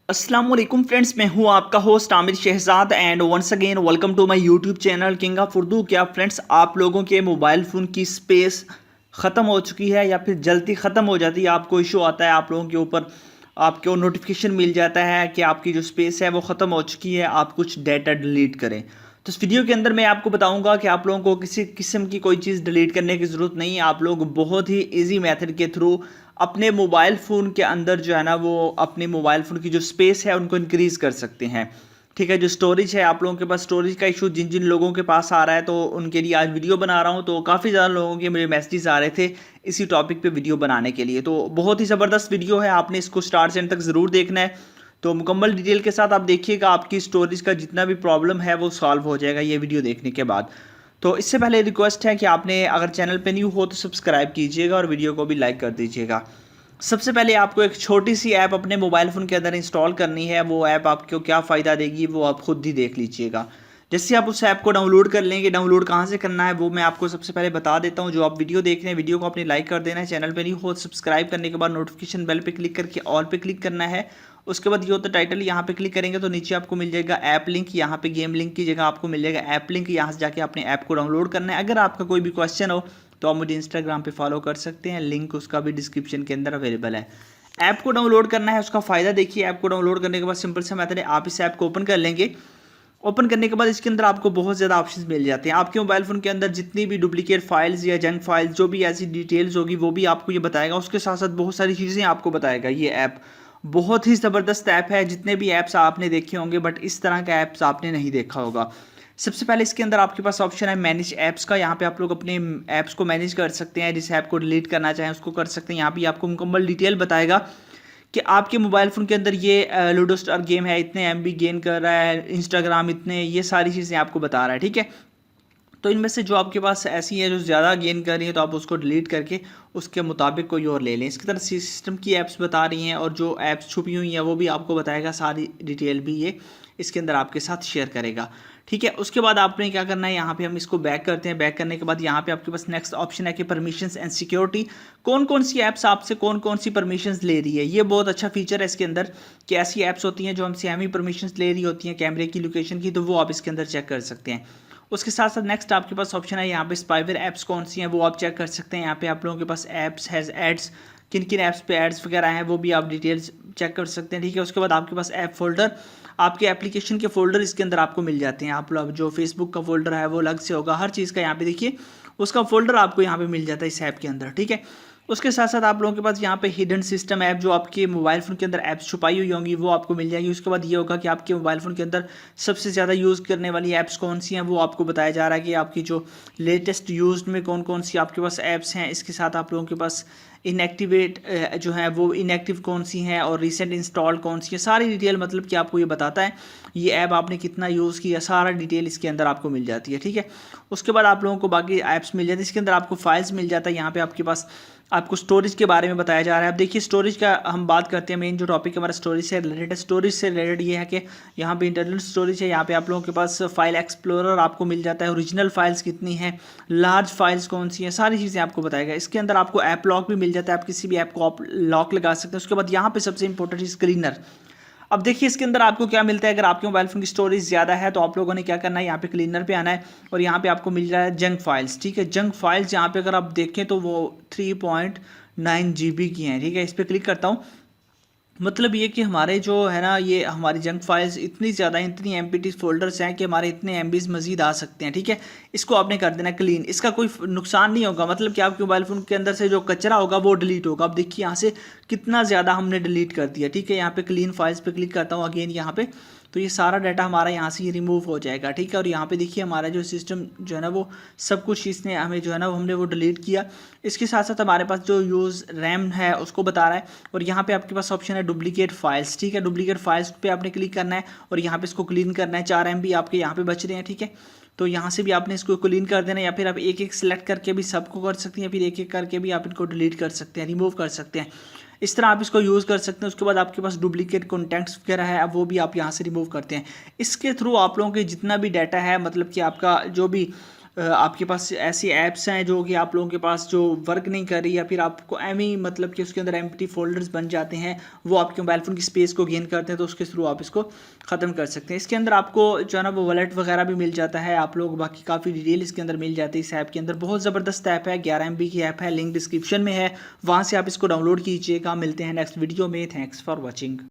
अस्सलाम वालेकुम फ्रेंड्स, मैं हूं आपका host Aamir Shahzad and once again welcome to my YouTube channel king of Urdu. क्या फ्रेंड्स आप लोगों के मोबाइल फ़ोन की स्पेस ख़त्म हो चुकी है या फिर जल्दी ख़त्म हो जाती है? आपको इशू आता है आप लोगों के ऊपर, आपको नोटिफिकेशन मिल जाता है कि आपकी जो स्पेस है वो ख़त्म हो चुकी है, आप कुछ डाटा डिलीट करें। तो इस वीडियो के अंदर मैं आपको बताऊंगा कि आप लोगों को किसी किस्म की कोई चीज़ डिलीट करने की ज़रूरत नहीं है। आप लोग बहुत ही इजी मेथड के थ्रू अपने मोबाइल फ़ोन के अंदर जो है ना वो अपने मोबाइल फ़ोन की जो स्पेस है उनको इंक्रीज़ कर सकते हैं। ठीक है, जो स्टोरेज है आप लोगों के पास स्टोरेज का इशू जिन जिन लोगों के पास आ रहा है तो उनके लिए आज वीडियो बना रहा हूँ। तो काफ़ी ज़्यादा लोगों के मुझे मैसेजेस आ रहे थे इसी टॉपिक पे वीडियो बनाने के लिए। तो बहुत ही ज़बरदस्त वीडियो है, आपने इसको स्टार्ट से एंड तक ज़रूर देखना है। तो मुकम्मल डिटेल के साथ आप देखिएगा, आपकी स्टोरेज का जितना भी प्रॉब्लम है वो सॉल्व हो जाएगा ये वीडियो देखने के बाद। तो इससे पहले रिक्वेस्ट है कि आपने अगर चैनल पे न्यू हो तो सब्सक्राइब कीजिएगा और वीडियो को भी लाइक कर दीजिएगा। सबसे पहले आपको एक छोटी सी ऐप अपने मोबाइल फ़ोन के अंदर इंस्टॉल करनी है। वो ऐप आपको क्या फ़ायदा देगी वो आप खुद ही देख लीजिएगा। जैसे आप उस ऐप को डाउनलोड कर लेंगे, डाउनलोड कहाँ से करना है वो मैं आपको सबसे पहले बता देता हूँ। जो आप वीडियो देख रहे हैं वीडियो को अपने लाइक कर देना है, चैनल पे न्यू हो सब्सक्राइब करने के बाद नोटिफिकेशन बेल पे क्लिक करके ऑल पे क्लिक करना है। उसके बाद ये होता है टाइटल, यहाँ पे क्लिक करेंगे तो नीचे आपको मिल जाएगा ऐप लिंक, यहाँ पे गेम लिंक की जगह आपको मिल जाएगा ऐप लिंक। यहाँ से जाके अपने ऐप को डाउनलोड करना है। अगर आपका कोई भी क्वेश्चन हो तो आप मुझे इंस्टाग्राम पे फॉलो कर सकते हैं, लिंक उसका भी डिस्क्रिप्शन के अंदर अवेलेबल है। ऐप को डाउनलोड करना है, उसका फ़ायदा देखिए। ऐप को डाउनलोड करने के बाद सिंपल सा मेथड है, आप इस ऐप को ओपन कर लेंगे। ओपन करने के बाद इसके अंदर आपको बहुत ज़्यादा ऑप्शंस मिल जाते हैं। आपके मोबाइल फ़ोन के अंदर जितनी भी डुप्लीकेट फाइल्स या जंक फाइल्स जो भी ऐसी डिटेल्स होगी वो भी आपको ये बताएगा। उसके साथ साथ बहुत सारी चीज़ें आपको बताएगा। ये ऐप बहुत ही ज़बरदस्त ऐप है। जितने भी ऐप्स आपने देखे होंगे बट इस तरह का ऐप्स आपने नहीं देखा होगा। सबसे पहले इसके अंदर आपके पास ऑप्शन है मैनेज ऐप्स का। यहाँ पे आप लोग अपने ऐप्स को मैनेज कर सकते हैं। जिस ऐप को डिलीट करना चाहें उसको कर सकते हैं। यहाँ पे आपको मुकम्मल डिटेल बताएगा कि आपके मोबाइल फ़ोन के अंदर ये लूडो स्टार गेम है, इतने एमबी गेन कर रहा है, इंस्टाग्राम इतने, ये सारी चीज़ें आपको बता रहा है। ठीक है, तो इनमें से जो आपके पास ऐसी है जो ज़्यादा गेन कर रही है तो आप उसको डिलीट करके उसके मुताबिक कोई और ले लें। इसकी तरह सिस्टम की ऐप्स बता रही हैं और जो ऐप्स छुपी हुई हैं वो भी आपको बताएगा, सारी डिटेल भी ये इसके अंदर आपके साथ शेयर करेगा। ठीक है, उसके बाद आपने क्या करना है, यहाँ पे हम इसको बैक करते हैं। बैक करने के बाद यहाँ पे आपके पास नेक्स्ट ऑप्शन है कि परमिशंस एंड सिक्योरिटी। कौन कौन सी ऐप्स आपसे कौन कौन सी परमिशंस ले रही है। ये बहुत अच्छा फीचर है इसके अंदर कि ऐसी ऐप्स होती हैं जो हमसे हम ही परमिशंस ले रही होती हैं कैमरे की, लोकेशन की, तो वो आप इसके अंदर चेक कर सकते हैं। उसके साथ साथ नेक्स्ट आपके पास ऑप्शन है यहाँ पे स्पाईवेयर ऐप्स कौन सी हैं वो आप चेक कर सकते हैं। यहाँ पे आप लोगों के पास ऐप्स हैज़ एड्स, किन किन ऐप्स पे एड्स वगैरह हैं वो भी आप डिटेल्स चेक कर सकते हैं। ठीक है, उसके बाद आपके पास ऐप फोल्डर, आपके एप्लीकेशन के फोल्डर इसके अंदर आपको मिल जाते हैं। आप लोग जो फेसबुक का फोल्डर है वो अलग से होगा, हर चीज़ का यहाँ पे देखिए उसका फोल्डर आपको यहाँ पे मिल जाता है इस ऐप के अंदर। ठीक है, उसके साथ साथ आप लोगों के पास यहाँ पे हिडन सिस्टम ऐप, जो आपके मोबाइल फ़ोन के अंदर ऐप्स छुपाई हुई होंगी वो आपको मिल जाएगी। उसके बाद ये होगा कि आपके मोबाइल फ़ोन के अंदर सबसे ज़्यादा यूज़ करने वाली ऐप्स कौन सी हैं वो आपको बताया जा रहा है कि आपकी जो लेटेस्ट यूज्ड में कौन कौन सी आपके पास ऐप्स हैं। इसके साथ आप लोगों के पास इनएक्टिवेट जो है वो इनएक्टिव कौन सी हैं और रिसेंट इंस्टॉल कौन सी है, सारी डिटेल मतलब कि आपको ये बताता है ये ऐप आपने कितना यूज़ किया, सारा डिटेल इसके अंदर आपको मिल जाती है। ठीक है, उसके बाद आप लोगों को बाकी ऐप्स मिल जाती है। इसके अंदर आपको फाइल्स मिल जाता है। यहाँ पे आपके पास आपको स्टोरेज के बारे में बताया जा रहा है। अब देखिए स्टोरेज का हम बात करते हैं, मेन जो टॉपिक हमारा स्टोरेज से रिलेटेड है। स्टोरेज से रिलेटेड ये है कि यहाँ पे इंटरनल स्टोरेज है। यहाँ पे आप लोगों के पास फाइल एक्सप्लोरर आपको मिल जाता है, ओरिजिनल फाइल्स कितनी हैं, लार्ज फाइल्स कौन सी हैं, सारी चीज़ें आपको बताएगा। इसके अंदर आपको ऐप लॉक भी मिल जाता है, आप किसी भी ऐप को आप लॉक लगा सकते हैं। उसके बाद यहाँ पे सबसे इंपॉर्टेंट स्क्रीनर। अब देखिए इसके अंदर आपको क्या मिलता है, अगर आपके मोबाइल फोन की स्टोरेज ज़्यादा है तो आप लोगों ने क्या करना है, यहाँ पे क्लीनर पे आना है और यहाँ पे आपको मिल रहा है जंक फाइल्स। ठीक है, जंक फाइल्स यहाँ पे अगर आप देखें तो वो 3.9 GB की हैं। ठीक है, इस पर क्लिक करता हूँ। मतलब ये कि हमारे जो है ना ये हमारी जंक फाइल्स इतनी ज़्यादा, इतनी एमपीटी फोल्डर्स हैं कि हमारे इतने एमबीज मजीद आ सकते हैं। ठीक है, इसको आपने कर देना क्लीन। इसका कोई नुकसान नहीं होगा, मतलब कि आपके मोबाइल फ़ोन के अंदर से जो कचरा होगा वो डिलीट होगा। अब देखिए यहाँ से कितना ज़्यादा हमने डिलीट कर दिया। ठीक है, यहाँ पे क्लीन फाइल्स पे क्लिक करता हूँ अगेन यहाँ पे, तो ये सारा डाटा हमारा यहाँ से रिमूव हो जाएगा। ठीक है, और यहाँ पे देखिए हमारा जो सिस्टम जो है ना वो सब कुछ इसने हमें जो है ना हमने वो डिलीट किया। इसके साथ साथ हमारे पास जो यूज़ रैम है उसको बता रहा है और यहाँ पे आपके पास ऑप्शन है डुप्लीकेट फाइल्स। ठीक है, डुप्लीकेट फाइल्स पे आपने क्लिक करना है और यहाँ पे इसको क्लीन करना है। 4 MB आपके यहाँ पे बच रहे हैं। ठीक है, तो यहाँ से भी आपने इसको क्लीन कर देना है, या फिर आप एक एक सेलेक्ट करके भी सबको कर सकते हैं, या फिर एक एक करके भी आप इनको डिलीट कर सकते हैं, रिमूव कर सकते हैं। इस तरह आप इसको यूज़ कर सकते हैं। उसके बाद आपके पास डुप्लीकेट कॉन्टैक्ट्स वगैरह है, अब वो भी आप यहाँ से रिमूव करते हैं। इसके थ्रू आप लोगों के जितना भी डाटा है, मतलब कि आपका जो भी आपके पास ऐसी ऐप्स हैं जो कि आप लोगों के पास जो वर्क नहीं कर रही, या फिर आपको एमी मतलब कि उसके अंदर एम्प्टी फोल्डर्स बन जाते हैं, वो आपके मोबाइल फ़ोन की स्पेस को गेन करते हैं, तो उसके थ्रू आप इसको ख़त्म कर सकते हैं। इसके अंदर आपको जो है ना वो वॉलेट वगैरह भी मिल जाता है, आप लोग बाकी काफ़ी डिटेल इसके अंदर मिल जाती है। इस ऐप के अंदर बहुत ज़बरदस्त ऐप है, 11 MB की ऐप है, लिंक डिस्क्रिप्शन में है, वहाँ से आप इसको डाउनलोड कीजिएगा। मिलते हैं नेक्स्ट वीडियो में। Thanks for watching.